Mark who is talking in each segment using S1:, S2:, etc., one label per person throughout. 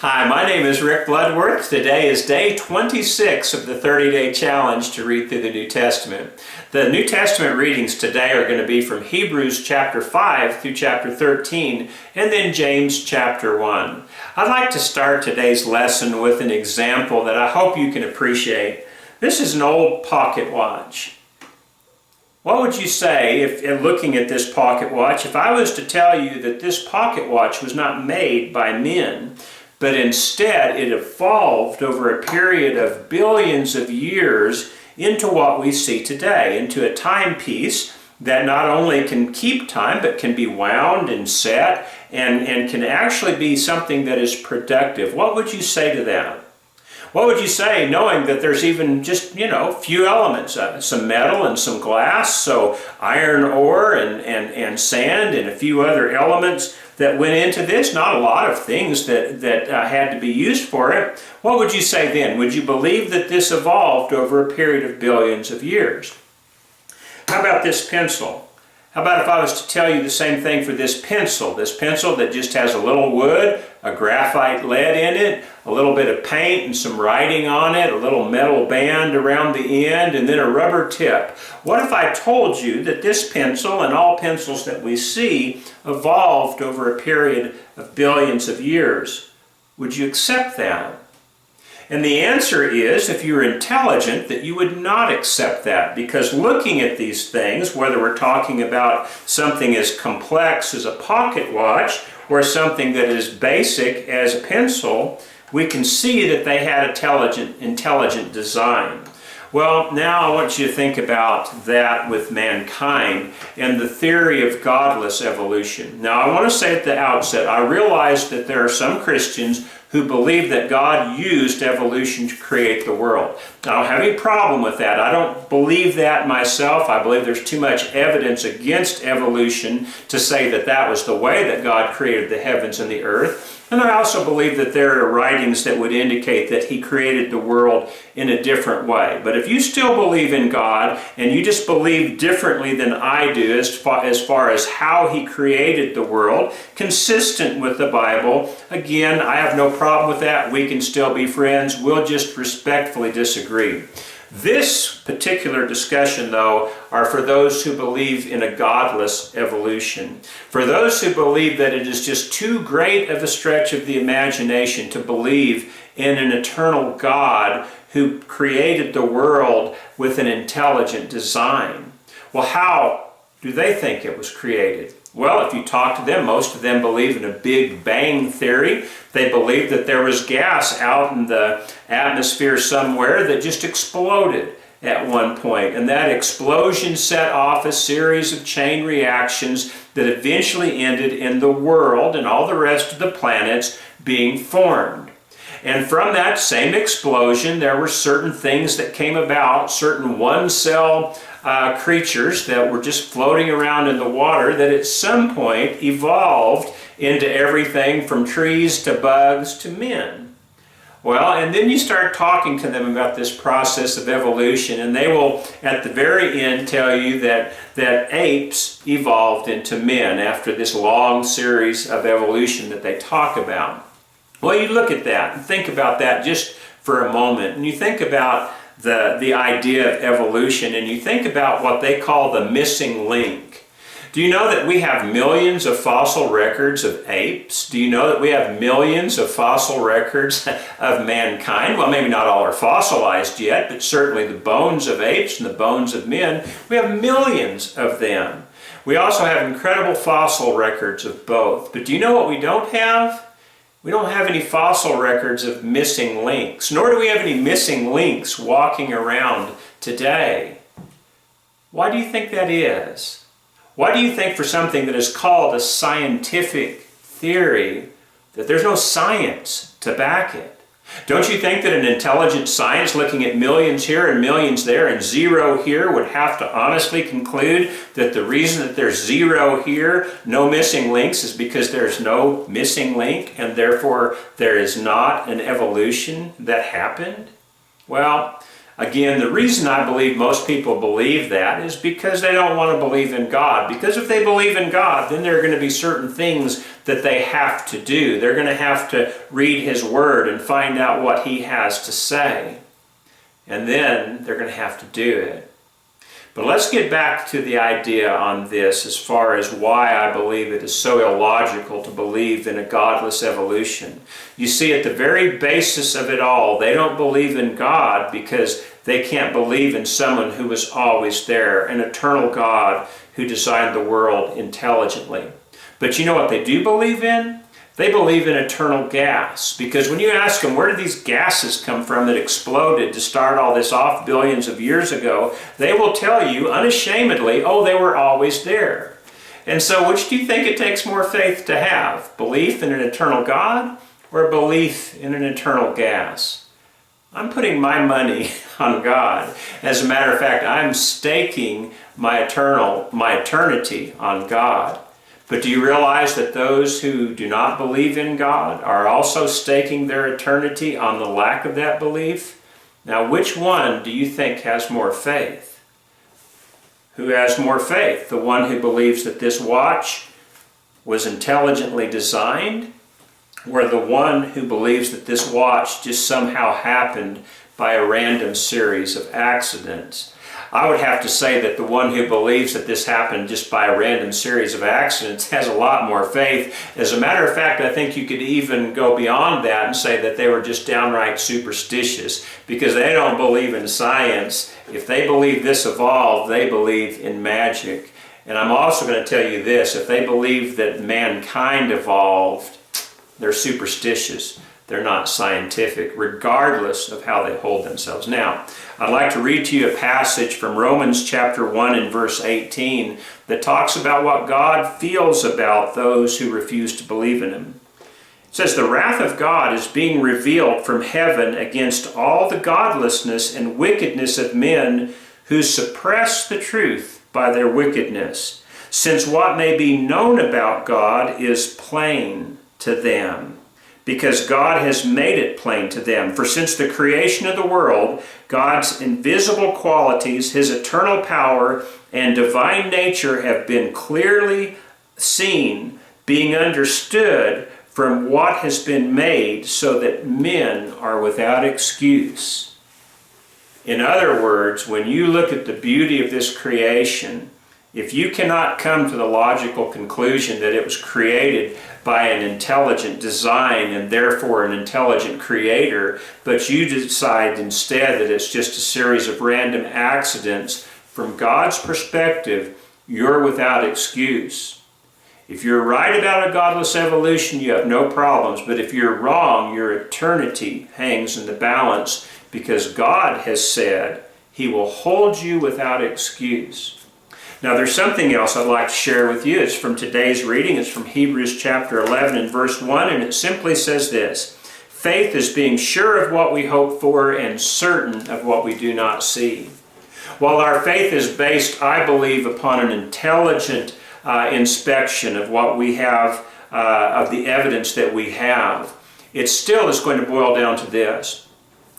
S1: Hi, my name is Rick Bloodworth. Today is day 26 of the 30-day challenge to read through the New Testament. The New Testament readings today are going to be from Hebrews chapter 5 through chapter 13 and then James chapter 1. I'd like to start today's lesson with an example that I hope you can appreciate. This is an old pocket watch. What would you say, if looking at this pocket watch, if I was to tell you that this pocket watch was not made by men, but instead it evolved over a period of billions of years into what we see today, into a timepiece that not only can keep time, but can be wound and set and can actually be something that is productive? What would you say to that? What would you say, knowing that there's even just, few elements, some metal and some glass, so iron ore and sand and a few other elements that went into this, not a lot of things that had to be used for it. What would you say then? Would you believe that this evolved over a period of billions of years? How about this pencil? How about if I was to tell you the same thing for this pencil that just has a little wood, a graphite lead in it, a little bit of paint and some writing on it, a little metal band around the end, and then a rubber tip. What if I told you that this pencil and all pencils that we see evolved over a period of billions of years? Would you accept that? And the answer is, if you're intelligent, that you would not accept that, because looking at these things, whether we're talking about something as complex as a pocket watch or something that is basic as a pencil, we can see that they had intelligent design. Well, now I want you to think about that with mankind and the theory of godless evolution. Now, I want to say at the outset, I realize that there are some Christians who believe that God used evolution to create the world. I don't have any problem with that. I don't believe that myself. I believe there's too much evidence against evolution to say that that was the way that God created the heavens and the earth. And I also believe that there are writings that would indicate that He created the world in a different way. But if you still believe in God and you just believe differently than I do as far as how He created the world, consistent with the Bible, again, I have no problem with that. We can still be friends. We'll just respectfully disagree. This particular discussion, though, are for those who believe in a godless evolution. For those who believe that it is just too great of a stretch of the imagination to believe in an eternal God who created the world with an intelligent design. Well, how do they think it was created? Well, if you talk to them, most of them believe in a Big Bang theory. They believe that there was gas out in the atmosphere somewhere that just exploded at one point. And that explosion set off a series of chain reactions that eventually ended in the world and all the rest of the planets being formed. And from that same explosion, there were certain things that came about, certain one-cell creatures that were just floating around in the water that at some point evolved into everything from trees to bugs to men. Well, and then you start talking to them about this process of evolution, and they will, at the very end, tell you that apes evolved into men after this long series of evolution that they talk about. Well, you look at that and think about that just for a moment, and you think about the idea of evolution, and you think about what they call the missing link. Do you know that we have millions of fossil records of apes? Do you know that we have millions of fossil records of mankind? Well, maybe not all are fossilized yet, but certainly the bones of apes and the bones of men, we have millions of them. We also have incredible fossil records of both. But do you know what we don't have? We don't have any fossil records of missing links, nor do we have any missing links walking around today. Why do you think that is? Why do you think for something that is called a scientific theory that there's no science to back it? Don't you think that an intelligent science looking at millions here and millions there and zero here would have to honestly conclude that the reason that there's zero here, no missing links, is because there's no missing link and therefore there is not an evolution that happened? Well, again, the reason I believe most people believe that is because they don't want to believe in God. Because if they believe in God, then there are going to be certain things that they have to do. They're going to have to read His Word and find out what He has to say. And then they're going to have to do it. But let's get back to the idea on this as far as why I believe it is so illogical to believe in a godless evolution. You see, at the very basis of it all, they don't believe in God because they can't believe in someone who was always there, an eternal God who designed the world intelligently. But you know what they do believe in? They believe in eternal gas, because when you ask them, where did these gases come from that exploded to start all this off billions of years ago, they will tell you unashamedly, oh, they were always there. And so which do you think it takes more faith to have? Belief in an eternal God or belief in an eternal gas? I'm putting my money on God. As a matter of fact, I'm staking my eternity on God. But do you realize that those who do not believe in God are also staking their eternity on the lack of that belief? Now, which one do you think has more faith? Who has more faith? The one who believes that this watch was intelligently designed, or the one who believes that this watch just somehow happened by a random series of accidents? I would have to say that the one who believes that this happened just by a random series of accidents has a lot more faith. As a matter of fact, I think you could even go beyond that and say that they were just downright superstitious, because they don't believe in science. If they believe this evolved, they believe in magic. And I'm also going to tell you this, if they believe that mankind evolved, they're superstitious. They're not scientific, regardless of how they hold themselves. Now, I'd like to read to you a passage from Romans chapter 1 and verse 18 that talks about what God feels about those who refuse to believe in Him. It says, "The wrath of God is being revealed from heaven against all the godlessness and wickedness of men who suppress the truth by their wickedness, since what may be known about God is plain to them, because God has made it plain to them. For since the creation of the world, God's invisible qualities, His eternal power and divine nature have been clearly seen, being understood from what has been made, so that men are without excuse." In other words, when you look at the beauty of this creation, if you cannot come to the logical conclusion that it was created by an intelligent design and therefore an intelligent creator, but you decide instead that it's just a series of random accidents, from God's perspective, you're without excuse. If you're right about a godless evolution, you have no problems, but if you're wrong, your eternity hangs in the balance, because God has said He will hold you without excuse. Now, there's something else I'd like to share with you. It's from today's reading. It's from Hebrews chapter 11 and verse 1, and it simply says this: "Faith is being sure of what we hope for and certain of what we do not see." While our faith is based, I believe, upon an intelligent inspection of what we have, of the evidence that we have, it still is going to boil down to this: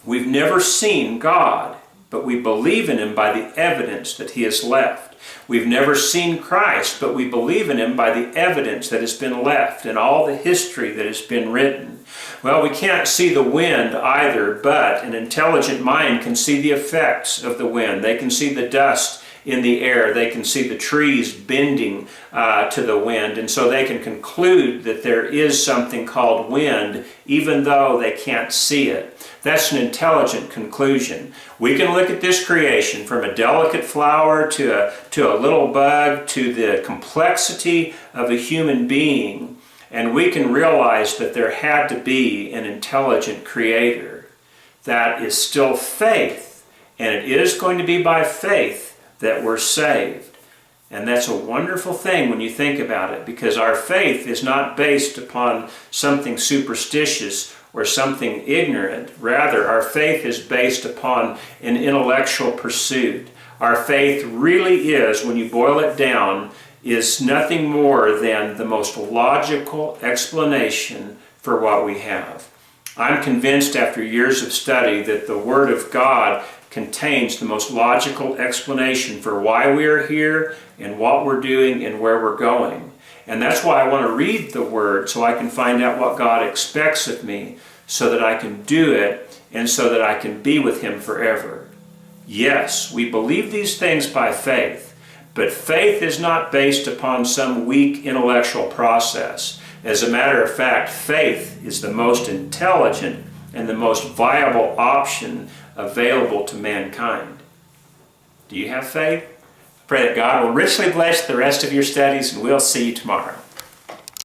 S1: we've never seen God, but we believe in Him by the evidence that He has left. We've never seen Christ, but we believe in Him by the evidence that has been left and all the history that has been written. Well, we can't see the wind either, but an intelligent mind can see the effects of the wind. They can see the dust in the air. They can see the trees bending to the wind, and so they can conclude that there is something called wind, even though they can't see it. That's an intelligent conclusion. We can look at this creation, from a delicate flower to a little bug to the complexity of a human being, and we can realize that there had to be an intelligent creator. That is still faith, and it is going to be by faith that we're saved. And that's a wonderful thing when you think about it, because our faith is not based upon something superstitious or something ignorant. Rather, our faith is based upon an intellectual pursuit. Our faith really is, when you boil it down, is nothing more than the most logical explanation for what we have. I'm convinced after years of study that the Word of God contains the most logical explanation for why we are here and what we're doing and where we're going. And that's why I want to read the Word, so I can find out what God expects of me, so that I can do it, and so that I can be with Him forever. Yes, we believe these things by faith, but faith is not based upon some weak intellectual process. As a matter of fact, faith is the most intelligent and the most viable option available to mankind. Do you have faith? Pray that God will richly bless the rest of your studies, and we'll see you tomorrow.